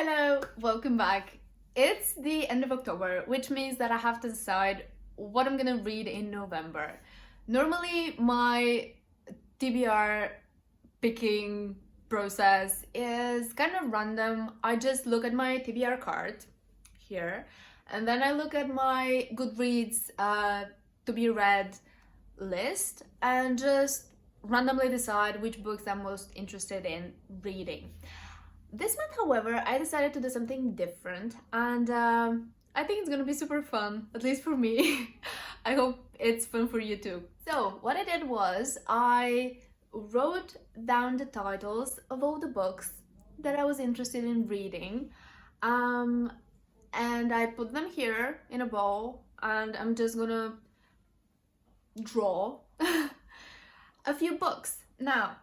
Hello, welcome back. It's the end of October, which means that I have to decide what I'm gonna read in November. Normally, my TBR picking process is kind of random. I just look at my TBR card here, and then I look at my Goodreads to be read list and just randomly decide which books I'm most interested in reading. This month, however, I decided to do something different, and I think it's gonna be super fun, at least for me. I hope it's fun for you too. So, what I did was I wrote down the titles of all the books that I was interested in reading, and I put them here in a bowl, and I'm just gonna draw a few books. Now,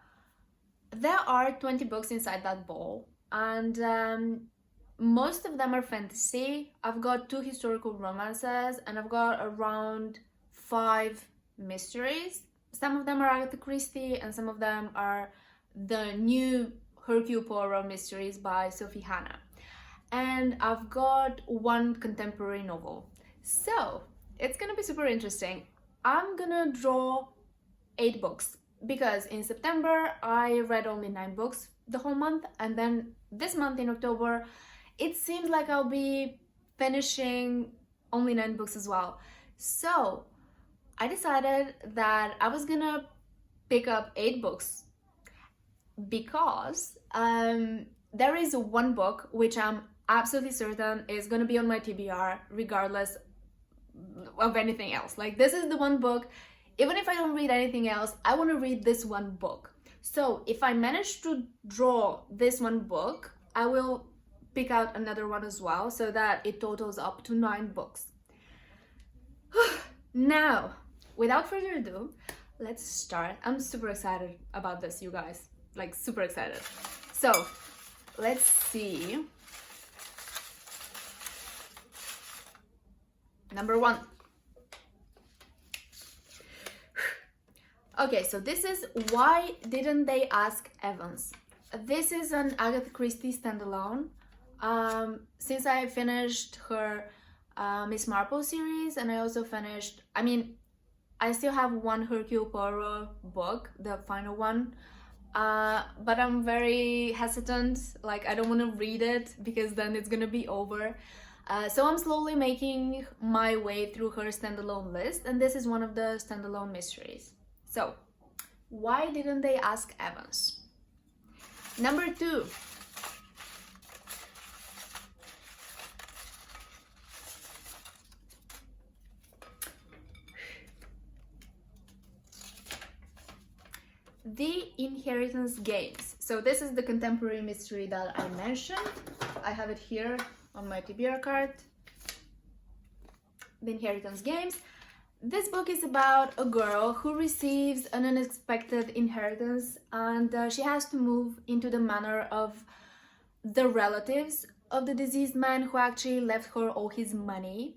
there are 20 books inside that bowl, and most of them are fantasy. I've got 2 historical romances, and I've got around 5 mysteries. Some of them are Agatha Christie, and some of them are the new Hercule Poirot mysteries by Sophie Hannah. And I've got 1 contemporary novel. So, it's gonna be super interesting. I'm gonna draw 8 books because in September I read only 9 books the whole month, and then this month in October it seems like I'll be finishing only 9 books as well. So I decided that I was gonna pick up 8 books because there is 1 book which I'm absolutely certain is gonna be on my TBR regardless of anything else. Like, this is the 1 book. Even if I don't read anything else, I want to read this 1 book. So if I manage to draw this 1 book, I will pick out another one as well, so that it totals up to 9 books. Now, without further ado, let's start. I'm super excited about this, you guys. Like, super excited. So, let's see. Number 1. Okay, so this is Why Didn't They Ask Evans? This is an Agatha Christie standalone. Since I finished her Miss Marple series, and I also finished, I still have 1 Hercule Poirot book, the final one, but I'm very hesitant. Like, I don't want to read it because then it's gonna be over. So I'm slowly making my way through her standalone list, and this is one of the standalone mysteries. So, Why Didn't They Ask Evans? Number 2. The Inheritance Games. So this is the contemporary mystery that I mentioned. I have it here on my TBR card. The Inheritance Games. This book is about a girl who receives an unexpected inheritance, and she has to move into the manor of the relatives of the deceased man who actually left her all his money,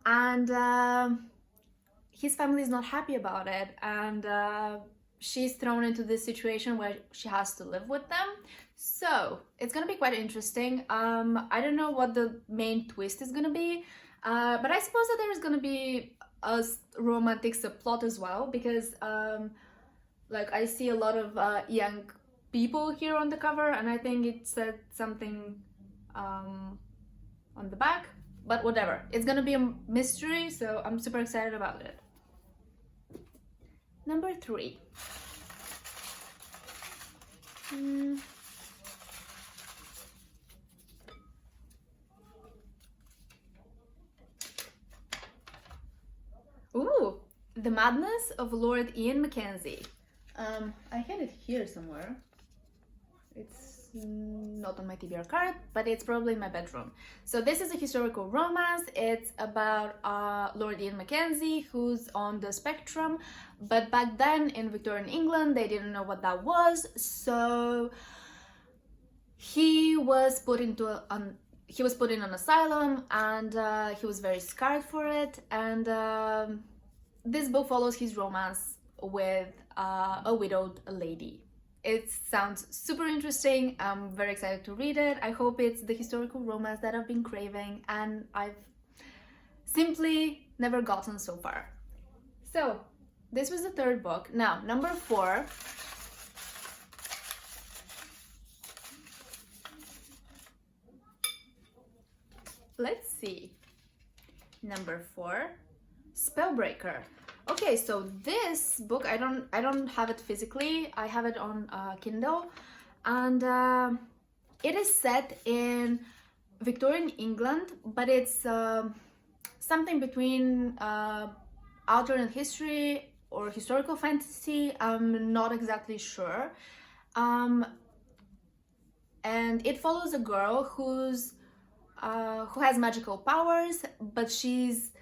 and his family is not happy about it, and she's thrown into this situation where she has to live with them. So it's gonna be quite interesting. I don't know what the main twist is gonna be, but I suppose that there is gonna be a romantic subplot as well, because like, I see a lot of young people here on the cover, and I think it said something on the back, but whatever. It's gonna be a mystery, so I'm super excited about it. Number 3. Ooh, The Madness of Lord Ian McKenzie. I had it here somewhere. It's not on my TBR card, but it's probably in my bedroom. So this is a historical romance. It's about Lord Ian McKenzie, who's on the spectrum, but back then in Victorian England they didn't know what that was, so he was put in an asylum, and he was very scarred for it, and this book follows his romance with a widowed lady. It sounds super interesting. I'm very excited to read it. I hope it's the historical romance that I've been craving and I've simply never gotten so far. So this was the third book. Now, number 4. Let's see. Number 4, Spellbreaker. Okay, so this book, I don't have it physically. I have it on Kindle, and it is set in Victorian England, but it's something between alternate history or historical fantasy. I'm not exactly sure. And it follows a girl who has magical powers, but she's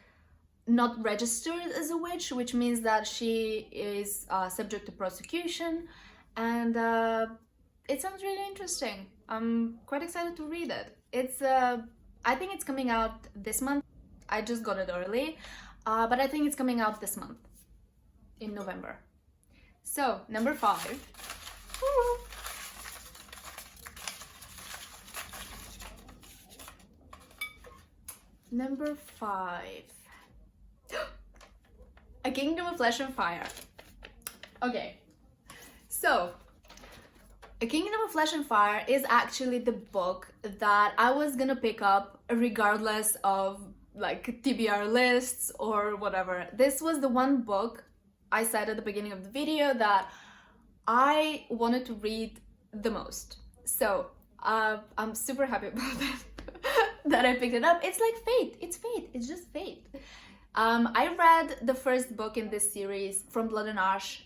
not registered as a witch, which means that she is subject to prosecution, and it sounds really interesting. I'm quite excited to read it. It's I think it's coming out this month. I just got it early, but I think it's coming out this month in November. So number 5. Woo. Number 5. A Kingdom of Flesh and Fire. Okay, so A Kingdom of Flesh and Fire is actually the book that I was gonna pick up regardless of like TBR lists or whatever. This was the one book I said at the beginning of the video that I wanted to read the most. So I'm super happy about that. That I picked it up. It's like fate. It's fate. It's just fate. I read the first book in this series, From Blood and Ash,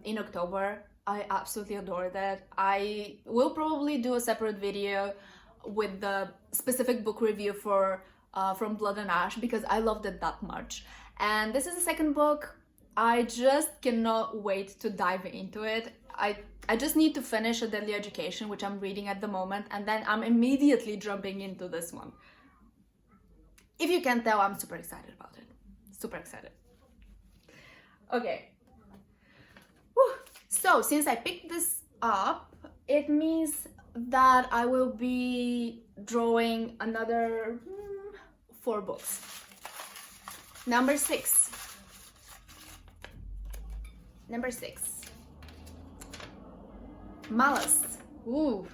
in October. I absolutely adored it. I will probably do a separate video with the specific book review for From Blood and Ash because I loved it that much. And this is the second book. I just cannot wait to dive into it. I just need to finish A Deadly Education, which I'm reading at the moment, and then I'm immediately jumping into this one. If you can't tell, I'm super excited about it. Super excited. Okay. Whew. So, since I picked this up, it means that I will be drawing another 4 books. Number 6. Number 6. Malice. Ooh.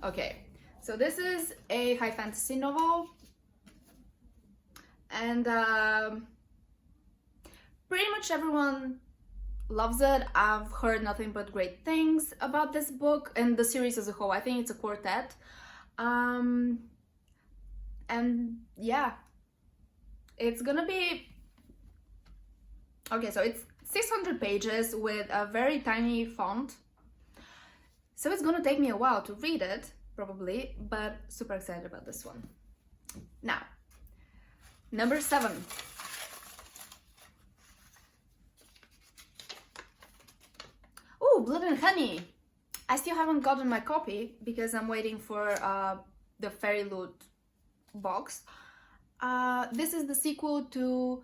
Okay. So this is a high fantasy novel. And pretty much everyone loves it. I've heard nothing but great things about this book and the series as a whole. I think it's a quartet. And yeah, it's gonna be... Okay, so it's 600 pages with a very tiny font. So it's gonna take me a while to read it, probably, but super excited about this one. Now, number 7. Oh, Blood and Honey. I still haven't gotten my copy because I'm waiting for the Fairy Loot box. This is the sequel to...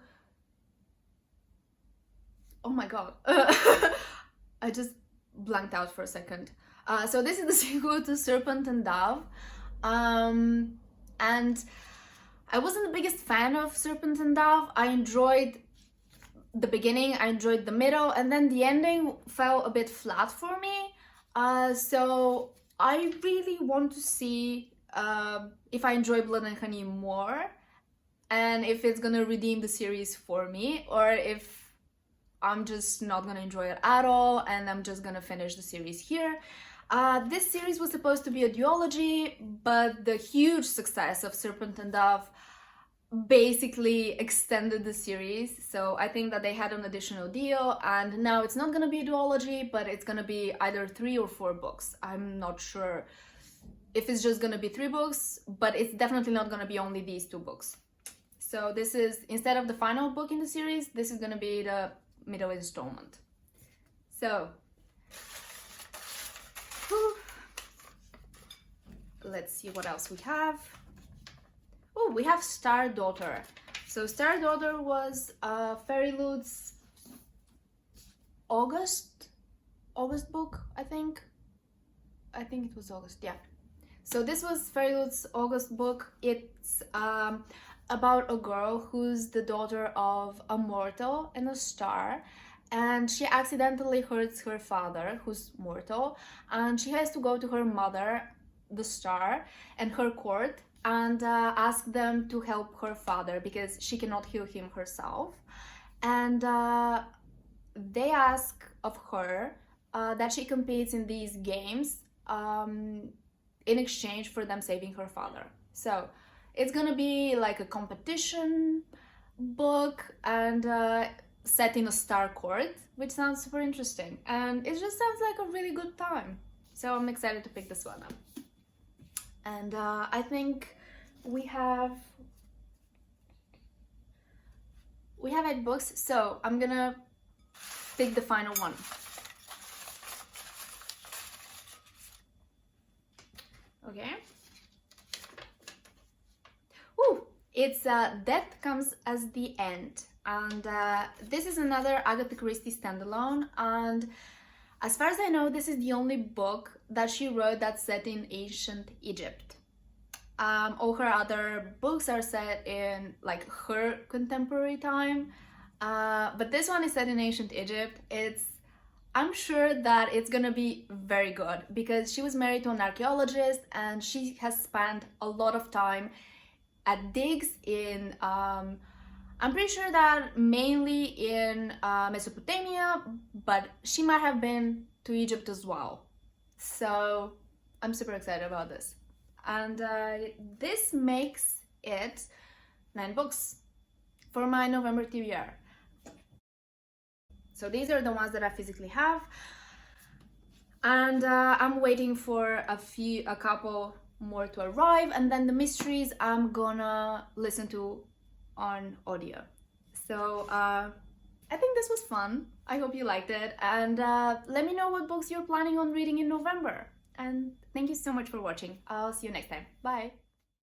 Oh my god. I just blanked out for a second. So this is the sequel to Serpent and Dove. And I wasn't the biggest fan of Serpent and Dove. I enjoyed the beginning, I enjoyed the middle, and then the ending fell a bit flat for me. So I really want to see if I enjoy Blood and Honey more, and if it's gonna redeem the series for me, or if I'm just not gonna enjoy it at all and I'm just gonna finish the series here. This series was supposed to be a duology, but the huge success of Serpent and Dove basically extended the series. So I think that they had an additional deal, and now it's not gonna be a duology, but it's gonna be either 3 or 4 books. I'm not sure if it's just gonna be 3 books, but it's definitely not gonna be only these 2 books. So this is, instead of the final book in the series, this is gonna be the middle installment. So let's see what else we have. Oh, we have Star Daughter. So Star Daughter was Fairy Loot's August book, I think. I think it was August, yeah. So this was Fairyloot's August book. It's about a girl who's the daughter of a mortal and a star, and she accidentally hurts her father, who's mortal, and she has to go to her mother, the star, and her court, and ask them to help her father because she cannot heal him herself. And they ask of her that she competes in these games in exchange for them saving her father. So it's gonna be like a competition book and set in a star court, which sounds super interesting. And it just sounds like a really good time. So I'm excited to pick this one up. And I think we have 8 books, so I'm gonna pick the final one. Okay. Ooh, it's Death Comes as the End, and this is another Agatha Christie standalone, and as far as I know, this is the only book that she wrote that's set in ancient Egypt. All her other books are set in like her contemporary time, but this one is set in ancient Egypt. I'm sure that it's gonna be very good because she was married to an archaeologist and she has spent a lot of time at digs in, I'm pretty sure that mainly in Mesopotamia, but she might have been to Egypt as well. So I'm super excited about this. And this makes it 9 books for my November TBR. So these are the ones that I physically have, and I'm waiting for a couple more to arrive, and then the mysteries I'm gonna listen to on audio. So I think this was fun. I hope you liked it, and let me know what books you're planning on reading in November. And thank you so much for watching. I'll see you next time. Bye!